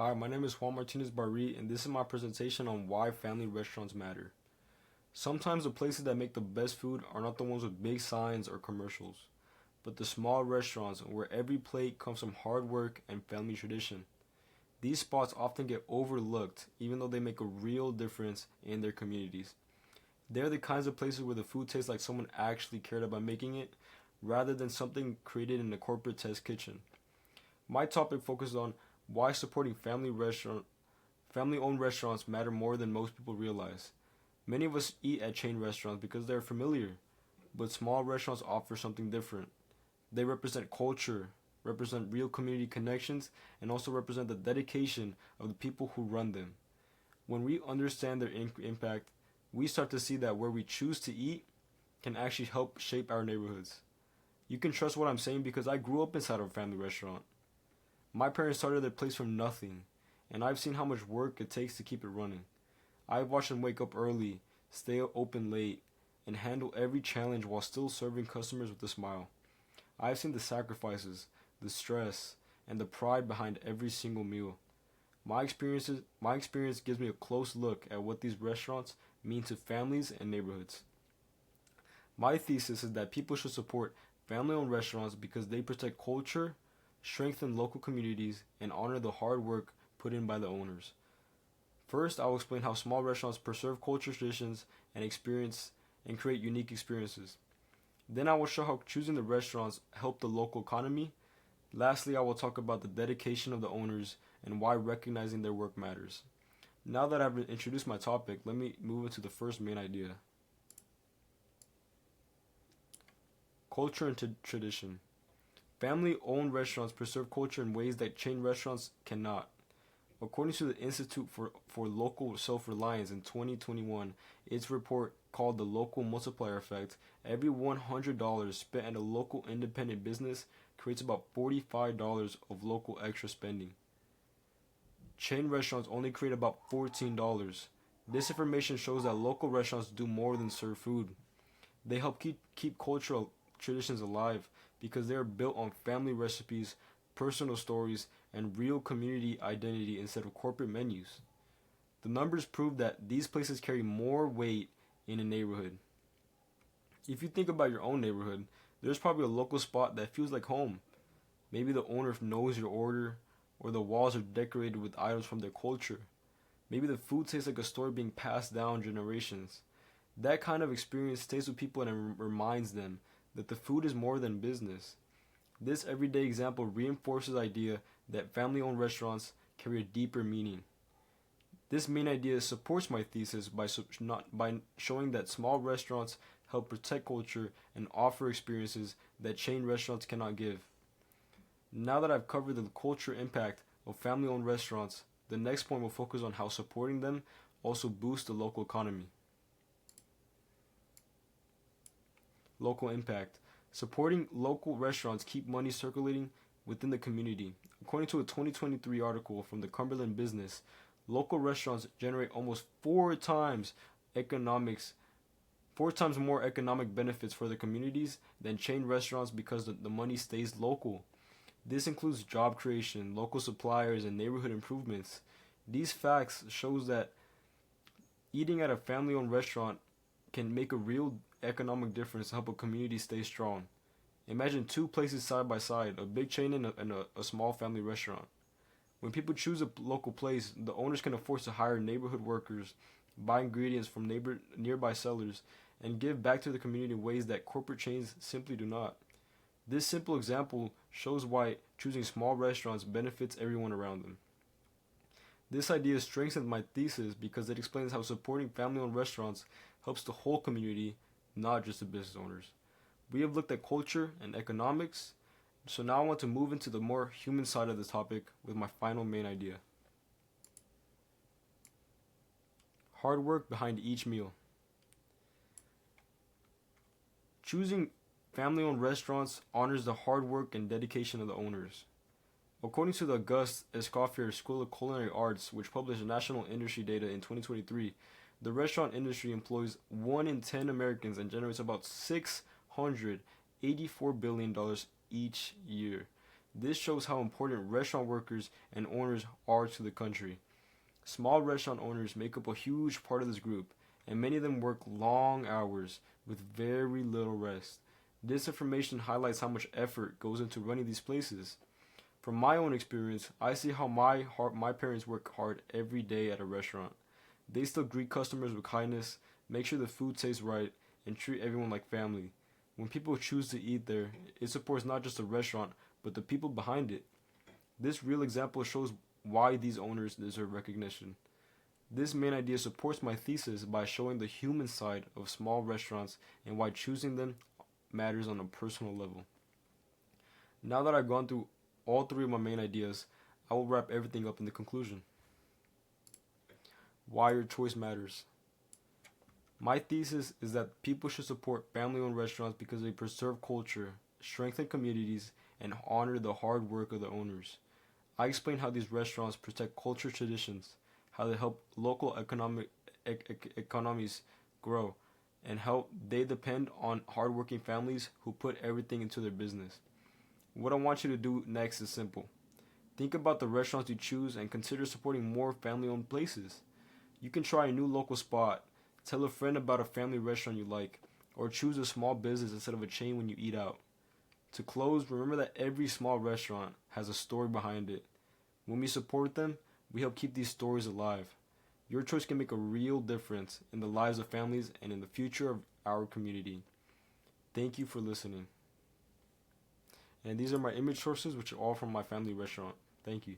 Hi, my name is Juan Martinez Barri, and this is my presentation on why family restaurants matter. Sometimes the places that make the best food are not the ones with big signs or commercials, but the small restaurants where every plate comes from hard work and family tradition. These spots often get overlooked, even though they make a real difference in their communities. They're the kinds of places where the food tastes like someone actually cared about making it, rather than something created in a corporate test kitchen. My topic focuses on why supporting family-owned restaurants matter more than most people realize. Many of us eat at chain restaurants because they're familiar, but small restaurants offer something different. They represent culture, represent real community connections, and also represent the dedication of the people who run them. When we understand their impact, we start to see that where we choose to eat can actually help shape our neighborhoods. You can trust what I'm saying because I grew up inside of a family restaurant. My parents started their place from nothing, and I've seen how much work it takes to keep it running. I've watched them wake up early, stay open late, and handle every challenge while still serving customers with a smile. I've seen the sacrifices, the stress, and the pride behind every single meal. My experience gives me a close look at what these restaurants mean to families and neighborhoods. My thesis is that people should support family-owned restaurants because they protect culture, strengthen local communities, and honor the hard work put in by the owners. First, I will explain how small restaurants preserve culture traditions and experience and create unique experiences. Then I will show how choosing the restaurants help the local economy. Lastly, I will talk about the dedication of the owners and why recognizing their work matters. Now that I've introduced my topic, let me move into the first main idea: culture and tradition. Family owned restaurants preserve culture in ways that chain restaurants cannot. According to the Institute for Local Self Reliance in 2021, its report called the Local Multiplier Effect, every $100 spent at a local independent business creates about $45 of local extra spending. Chain restaurants only create about $14. This information shows that local restaurants do more than serve food. They help keep cultural traditions alive because they are built on family recipes, personal stories, and real community identity instead of corporate menus. The numbers prove that these places carry more weight in a neighborhood. If you think about your own neighborhood, there's probably a local spot that feels like home. Maybe the owner knows your order, or the walls are decorated with items from their culture. Maybe the food tastes like a story being passed down generations. That kind of experience stays with people and reminds them that the food is more than business. This everyday example reinforces the idea that family owned restaurants carry a deeper meaning. This main idea supports my thesis by showing that small restaurants help protect culture and offer experiences that chain restaurants cannot give. Now that I've covered the culture impact of family owned restaurants, the next point will focus on how supporting them also boosts the local economy. Local impact. Supporting local restaurants keep money circulating within the community. According to a 2023 article from the Cumberland Business, local restaurants generate almost economics, four times more economic benefits for the communities than chain restaurants because the money stays local. This includes job creation, local suppliers, and neighborhood improvements. These facts shows that eating at a family-owned restaurant can make a real economic difference to help a community stay strong. Imagine two places side by side, a big chain and a small family restaurant. When people choose a local place, the owners can afford to hire neighborhood workers, buy ingredients from nearby sellers, and give back to the community in ways that corporate chains simply do not. This simple example shows why choosing small restaurants benefits everyone around them. This idea strengthens my thesis because it explains how supporting family owned restaurants helps the whole community, not just the business owners. We have looked at culture and economics, so now I want to move into the more human side of this topic with my final main idea: hard work behind each meal. Choosing family owned restaurants honors the hard work and dedication of the owners. According to the Auguste Escoffier School of Culinary Arts, which published national industry data in 2023, the restaurant industry employs 1 in 10 Americans and generates about $684 billion each year. This shows how important restaurant workers and owners are to the country. Small restaurant owners make up a huge part of this group, and many of them work long hours with very little rest. This information highlights how much effort goes into running these places. From my own experience, I see how my parents work hard every day at a restaurant. They still greet customers with kindness, make sure the food tastes right, and treat everyone like family. When people choose to eat there, it supports not just the restaurant, but the people behind it. This real example shows why these owners deserve recognition. This main idea supports my thesis by showing the human side of small restaurants and why choosing them matters on a personal level. Now that I've gone through all three of my main ideas, I will wrap everything up in the conclusion. Why your choice matters. My thesis is that people should support family owned restaurants because they preserve culture, strengthen communities, and honor the hard work of the owners. I explain how these restaurants protect culture traditions, how they help local economies grow, and how they depend on hardworking families who put everything into their business. What I want you to do next is simple. Think about the restaurants you choose and consider supporting more family owned places. You can try a new local spot, tell a friend about a family restaurant you like, or choose a small business instead of a chain when you eat out. To close, remember that every small restaurant has a story behind it. When we support them, we help keep these stories alive. Your choice can make a real difference in the lives of families and in the future of our community. Thank you for listening. And these are my image sources, which are all from my family restaurant. Thank you.